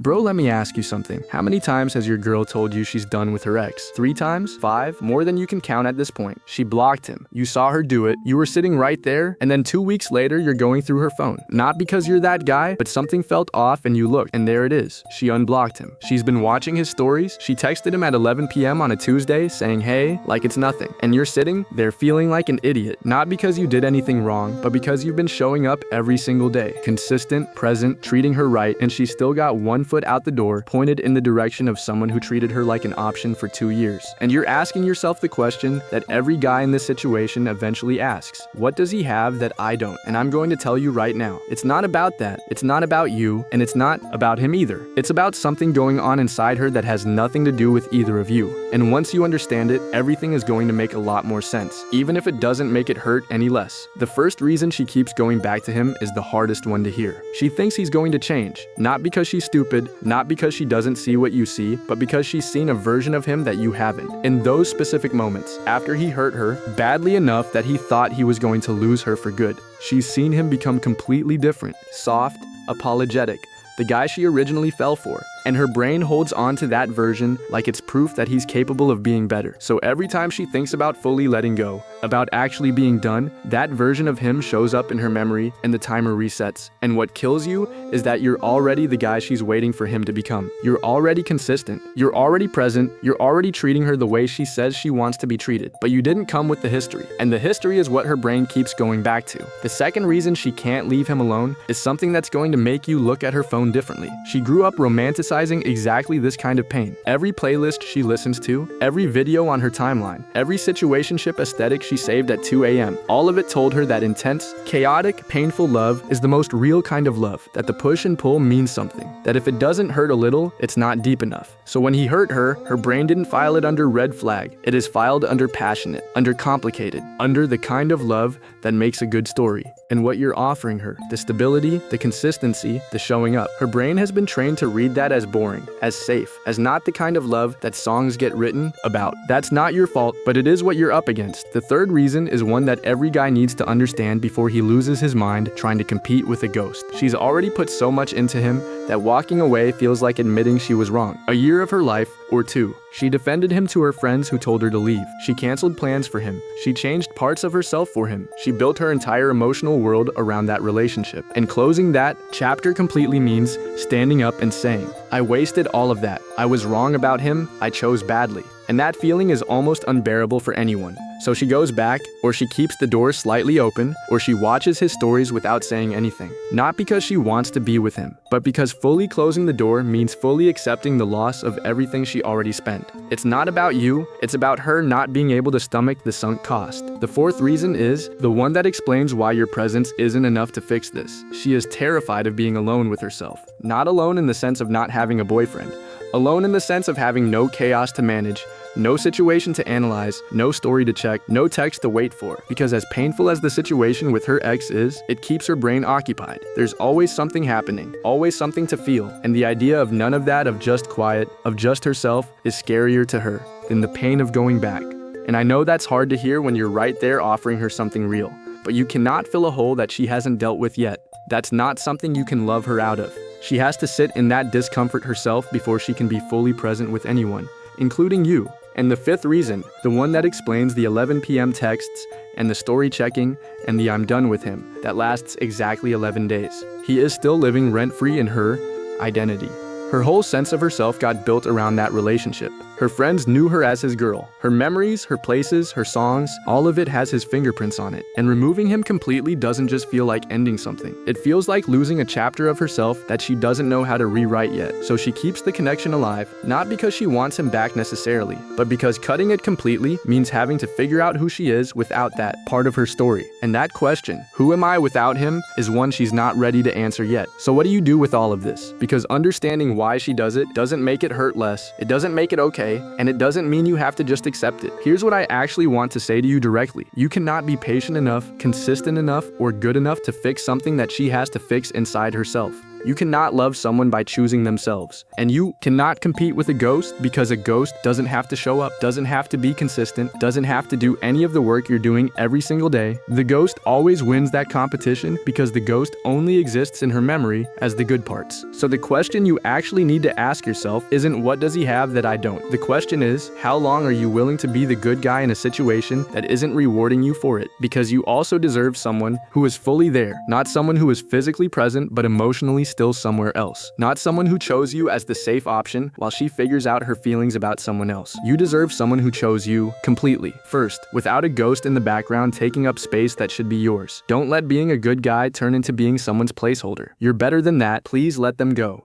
Bro, let me ask you something. How many times has your girl told you she's done with her ex? 3 times? 5? More than you can count at this point. She blocked him. You saw her do it. You were sitting right there, and then 2 weeks later, you're going through her phone. Not because you're that guy, but something felt off and you looked, and there it is. She unblocked him. She's been watching his stories. She texted him at 11 p.m. on a Tuesday saying, hey, like it's nothing. And you're sitting there feeling like an idiot. Not because you did anything wrong, but because you've been showing up every single day. Consistent, present, treating her right, and she still got 1 foot out the door, pointed in the direction of someone who treated her like an option for 2 years. And you're asking yourself the question that every guy in this situation eventually asks. What does he have that I don't? And I'm going to tell you right now, it's not about that. It's not about you, and it's not about him either. It's about something going on inside her that has nothing to do with either of you. And once you understand it, everything is going to make a lot more sense, even if it doesn't make it hurt any less. The first reason she keeps going back to him is the hardest one to hear. She thinks he's going to change, not because she's stupid, not because she doesn't see what you see, but because she's seen a version of him that you haven't. In those specific moments, after he hurt her badly enough that he thought he was going to lose her for good, she's seen him become completely different, soft, apologetic, the guy she originally fell for. And her brain holds on to that version like it's proof that he's capable of being better. So every time she thinks about fully letting go, about actually being done, that version of him shows up in her memory and the timer resets. And what kills you is that you're already the guy she's waiting for him to become. You're already consistent. You're already present. You're already treating her the way she says she wants to be treated. But you didn't come with the history. And the history is what her brain keeps going back to. The second reason she can't leave him alone is something that's going to make you look at her phone differently. She grew up romanticizing exactly this kind of pain. Every playlist she listens to, every video on her timeline, every situationship aesthetic she saved at 2 a.m., all of it told her that intense, chaotic, painful love is the most real kind of love, that the push and pull means something, that if it doesn't hurt a little, it's not deep enough. So when he hurt her, her brain didn't file it under red flag. It is filed under passionate, under complicated, under the kind of love that makes a good story. And what you're offering her, the stability, the consistency, the showing up. Her brain has been trained to read that as boring, as safe, as not the kind of love that songs get written about. That's not your fault, but it is what you're up against. The third reason is one that every guy needs to understand before he loses his mind trying to compete with a ghost. She's already put so much into him that walking away feels like admitting she was wrong. A year of her life, or 2. She defended him to her friends who told her to leave. She canceled plans for him. She changed parts of herself for him. She built her entire emotional world around that relationship. And closing that chapter completely means standing up and saying, I wasted all of that. I was wrong about him. I chose badly. And that feeling is almost unbearable for anyone. So she goes back, or she keeps the door slightly open, or she watches his stories without saying anything. Not because she wants to be with him, but because fully closing the door means fully accepting the loss of everything she already spent. It's not about you, it's about her not being able to stomach the sunk cost. The fourth reason is the one that explains why your presence isn't enough to fix this. She is terrified of being alone with herself. Not alone in the sense of not having a boyfriend. Alone in the sense of having no chaos to manage, no situation to analyze, no story to check, no text to wait for. Because as painful as the situation with her ex is, it keeps her brain occupied. There's always something happening, always something to feel. And the idea of none of that, of just quiet, of just herself, is scarier to her than the pain of going back. And I know that's hard to hear when you're right there offering her something real. But you cannot fill a hole that she hasn't dealt with yet. That's not something you can love her out of. She has to sit in that discomfort herself before she can be fully present with anyone, including you. And the fifth reason, the one that explains the 11 p.m. texts and the story checking and the I'm done with him, that lasts exactly 11 days. He is still living rent-free in her identity. Her whole sense of herself got built around that relationship. Her friends knew her as his girl. Her memories, her places, her songs, all of it has his fingerprints on it. And removing him completely doesn't just feel like ending something. It feels like losing a chapter of herself that she doesn't know how to rewrite yet. So she keeps the connection alive, not because she wants him back necessarily, but because cutting it completely means having to figure out who she is without that part of her story. And that question, who am I without him, is one she's not ready to answer yet. So what do you do with all of this? Because understanding why she does it doesn't make it hurt less. It doesn't make it okay. And it doesn't mean you have to just accept it. Here's what I actually want to say to you directly. You cannot be patient enough, consistent enough, or good enough to fix something that she has to fix inside herself. You cannot love someone by choosing themselves. And you cannot compete with a ghost because a ghost doesn't have to show up, doesn't have to be consistent, doesn't have to do any of the work you're doing every single day. The ghost always wins that competition because the ghost only exists in her memory as the good parts. So the question you actually need to ask yourself isn't what does he have that I don't? The question is, how long are you willing to be the good guy in a situation that isn't rewarding you for it? Because you also deserve someone who is fully there, not someone who is physically present but emotionally still somewhere else. Not someone who chose you as the safe option while she figures out her feelings about someone else. You deserve someone who chose you completely, first, without a ghost in the background taking up space that should be yours. Don't let being a good guy turn into being someone's placeholder. You're better than that, please let them go.